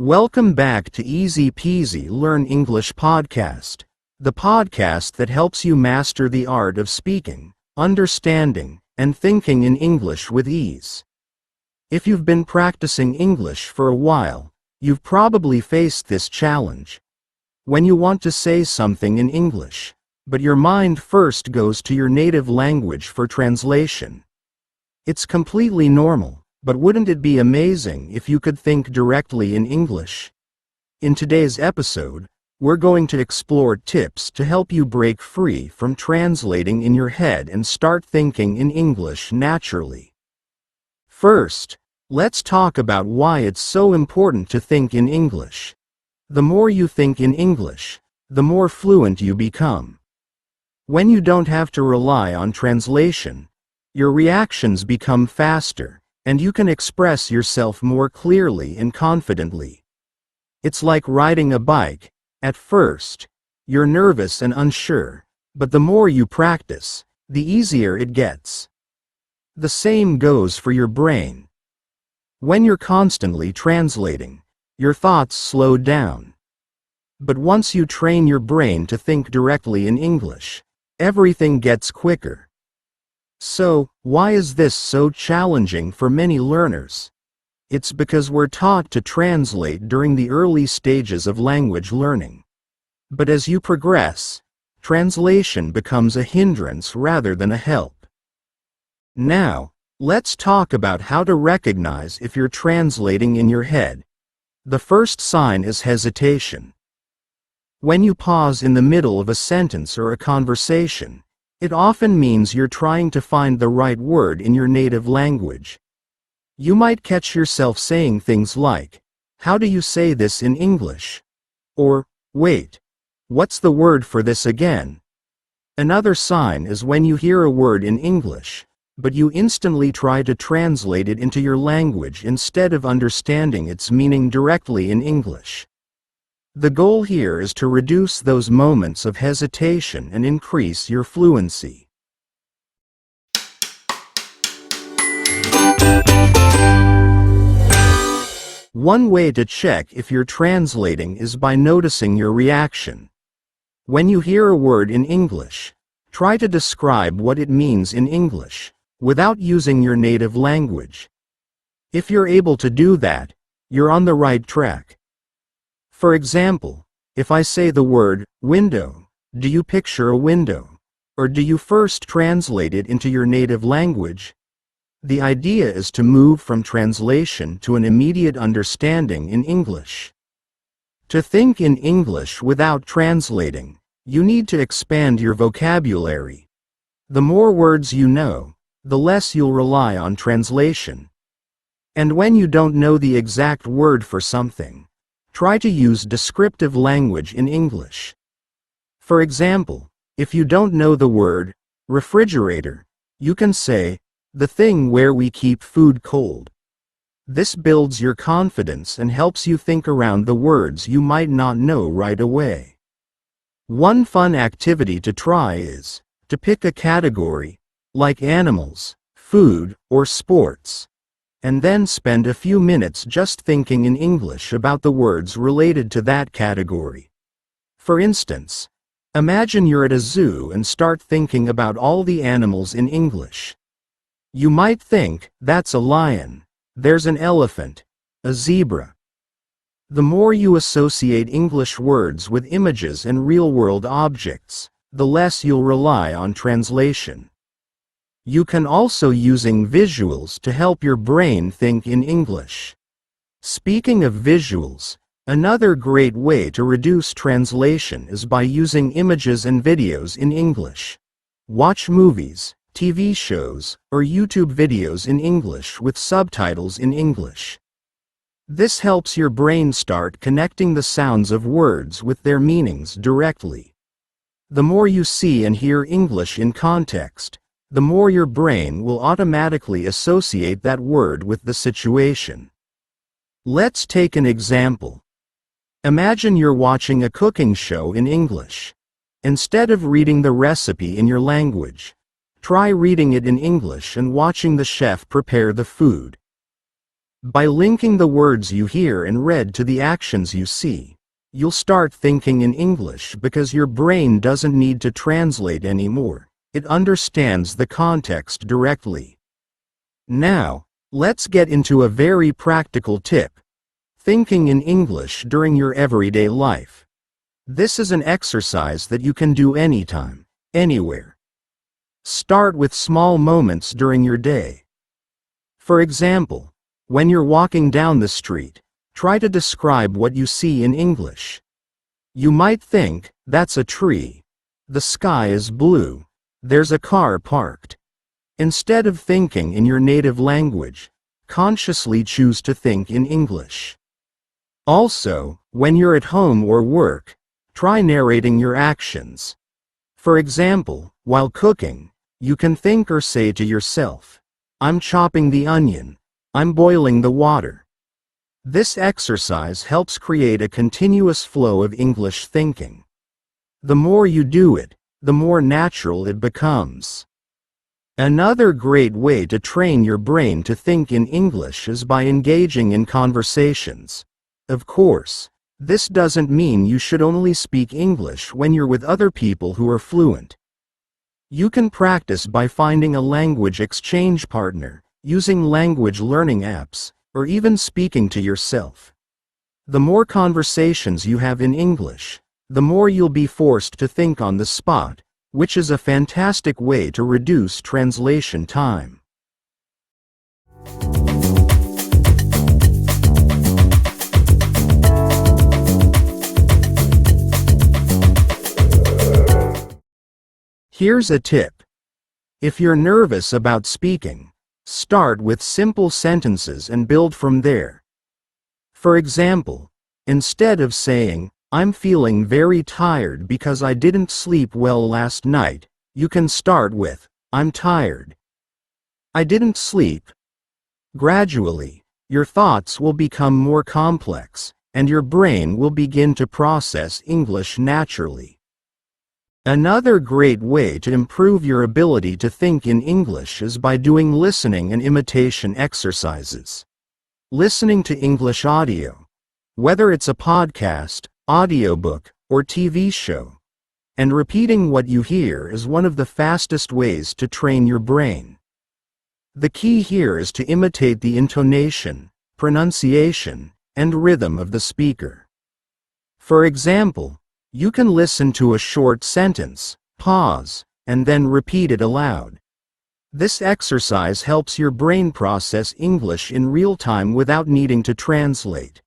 Welcome back to Easy Peasy Learn English Podcast, the podcast that helps you master the art of speaking, understanding, and thinking in English with ease. If you've been practicing English for a while, you've probably faced this challenge. When you want to say something in English, but your mind first goes to your native language for translation. It's completely normal. But wouldn't it be amazing if you could think directly in English? In today's episode, we're going to explore tips to help you break free from translating in your head and start thinking in English naturally. First, let's talk about why it's so important to think in English. The more you think in English, the more fluent you become. When you don't have to rely on translation, your reactions become faster, and you can express yourself more clearly and confidently. It's like riding a bike. At first, you're nervous and unsure, but the more you practice, the easier it gets. The same goes for your brain. When you're constantly translating, your thoughts slow down. But once you train your brain to think directly in English, everything gets quicker. So, why is this so challenging for many learners? It's because we're taught to translate during the early stages of language learning. But as you progress, translation becomes a hindrance rather than a help. Now, let's talk about how to recognize if you're translating in your head. The first sign is hesitation. When you pause in the middle of a sentence or a conversation, it often means you're trying to find the right word in your native language. You might catch yourself saying things like, "How do you say this in English?" Or, "Wait, what's the word for this again?" Another sign is when you hear a word in English, but you instantly try to translate it into your language instead of understanding its meaning directly in English. The goal here is to reduce those moments of hesitation and increase your fluency. One way to check if you're translating is by noticing your reaction. When you hear a word in English, try to describe what it means in English, without using your native language. If you're able to do that, you're on the right track. For example, if I say the word window, do you picture a window? Or do you first translate it into your native language? The idea is to move from translation to an immediate understanding in English. To think in English without translating, you need to expand your vocabulary. The more words you know, the less you'll rely on translation. And when you don't know the exact word for something, try to use descriptive language in English. For example, if you don't know the word refrigerator, you can say, "the thing where we keep food cold." This builds your confidence and helps you think around the words you might not know right away. One fun activity to try is to pick a category, like animals, food, or sports, and then spend a few minutes just thinking in English about the words related to that category. For instance, imagine you're at a zoo and start thinking about all the animals in English. You might think, "That's a lion, there's an elephant, a zebra." The more you associate English words with images and real-world objects, the less you'll rely on translation. You can also using visuals to help your brain think in English. Speaking of visuals, another great way to reduce translation is by using images and videos in English. Watch movies, TV shows, or YouTube videos in English with subtitles in English. This helps your brain start connecting the sounds of words with their meanings directly. The more you see and hear English in context, the more your brain will automatically associate that word with the situation. Let's take an example. Imagine you're watching a cooking show in English. Instead of reading the recipe in your language, try reading it in English and watching the chef prepare the food. By linking the words you hear and read to the actions you see, you'll start thinking in English because your brain doesn't need to translate anymore. It understands the context directly. Now, let's get into a very practical tip: thinking in English during your everyday life. This is an exercise that you can do anytime, anywhere. Start with small moments during your day. For example, when you're walking down the street, try to describe what you see in English. You might think, "That's a tree. The sky is blue. There's a car parked." Instead of thinking in your native language, consciously choose to think in English. Also, when you're at home or work, try narrating your actions. For example, while cooking, you can think or say to yourself, "I'm chopping the onion. I'm boiling the water." This exercise helps create a continuous flow of English thinking. The more you do it, the more natural it becomes. Another great way to train your brain to think in English is by engaging in conversations. Of course, this doesn't mean you should only speak English when you're with other people who are fluent. You can practice by finding a language exchange partner, using language learning apps, or even speaking to yourself. The more conversations you have in English, the more you'll be forced to think on the spot, which is a fantastic way to reduce translation time. Here's a tip. If you're nervous about speaking, start with simple sentences and build from there. For example, instead of saying, "I'm feeling very tired because I didn't sleep well last night," you can start with, "I'm tired. I didn't sleep." Gradually, your thoughts will become more complex, and your brain will begin to process English naturally. Another great way to improve your ability to think in English is by doing listening and imitation exercises. Listening to English audio, whether it's a podcast, audiobook, or TV show, and repeating what you hear is one of the fastest ways to train your brain. The key here is to imitate the intonation, pronunciation, and rhythm of the speaker. For example, you can listen to a short sentence, pause, and then repeat it aloud. This exercise helps your brain process English in real time without needing to translate.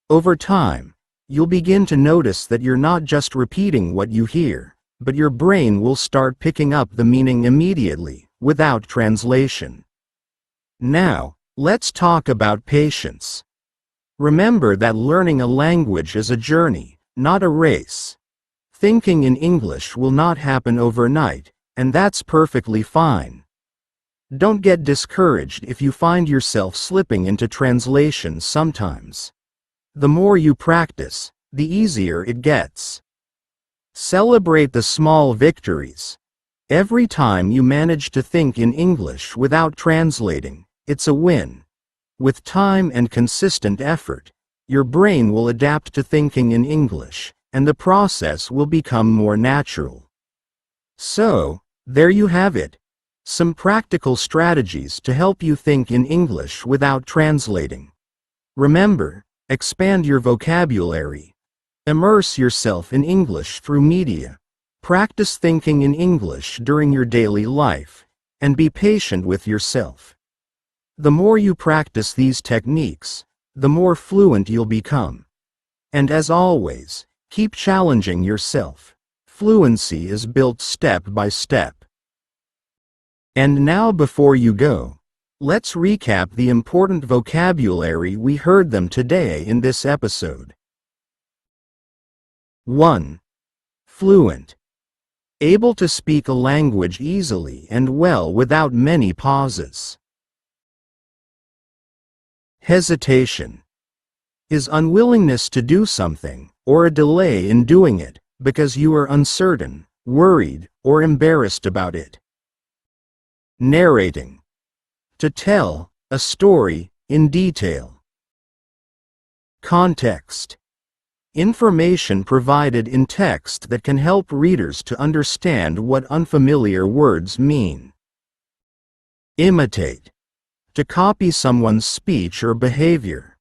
Over time, you'll begin to notice that you're not just repeating what you hear, but your brain will start picking up the meaning immediately, without translation. Now, let's talk about patience. Remember that learning a language is a journey, not a race. Thinking in English will not happen overnight, and that's perfectly fine. Don't get discouraged if you find yourself slipping into translation sometimes. The more you practice, the easier it gets. Celebrate the small victories. Every time you manage to think in English without translating, it's a win. With time and consistent effort, your brain will adapt to thinking in English, and the process will become more natural. So, there you have it. Some practical strategies to help you think in English without translating. Remember, expand your vocabulary. Immerse yourself in English through media. Practice thinking in English during your daily life, and be patient with yourself. The more you practice these techniques, the more fluent you'll become. And as always, keep challenging yourself. Fluency is built step by step. And now before you go, let's recap the important vocabulary we heard them today in this episode. 1. Fluent. Able to speak a language easily and well without many pauses. Hesitation. Is unwillingness to do something, or a delay in doing it, because you are uncertain, worried, or embarrassed about it. Narrating. To tell a story, In detail. Context. Information provided in text that can help readers to understand what unfamiliar words mean. Imitate. To copy someone's speech or behavior.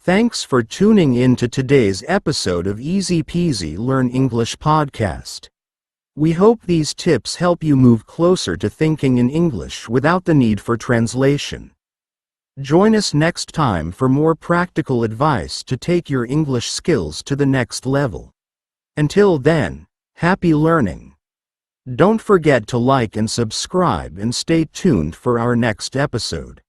Thanks for tuning in to today's episode of Easy Peasy Learn English Podcast. We hope these tips help you move closer to thinking in English without the need for translation. Join us next time for more practical advice to take your English skills to the next level. Until then, happy learning. Don't forget to like and subscribe and stay tuned for our next episode.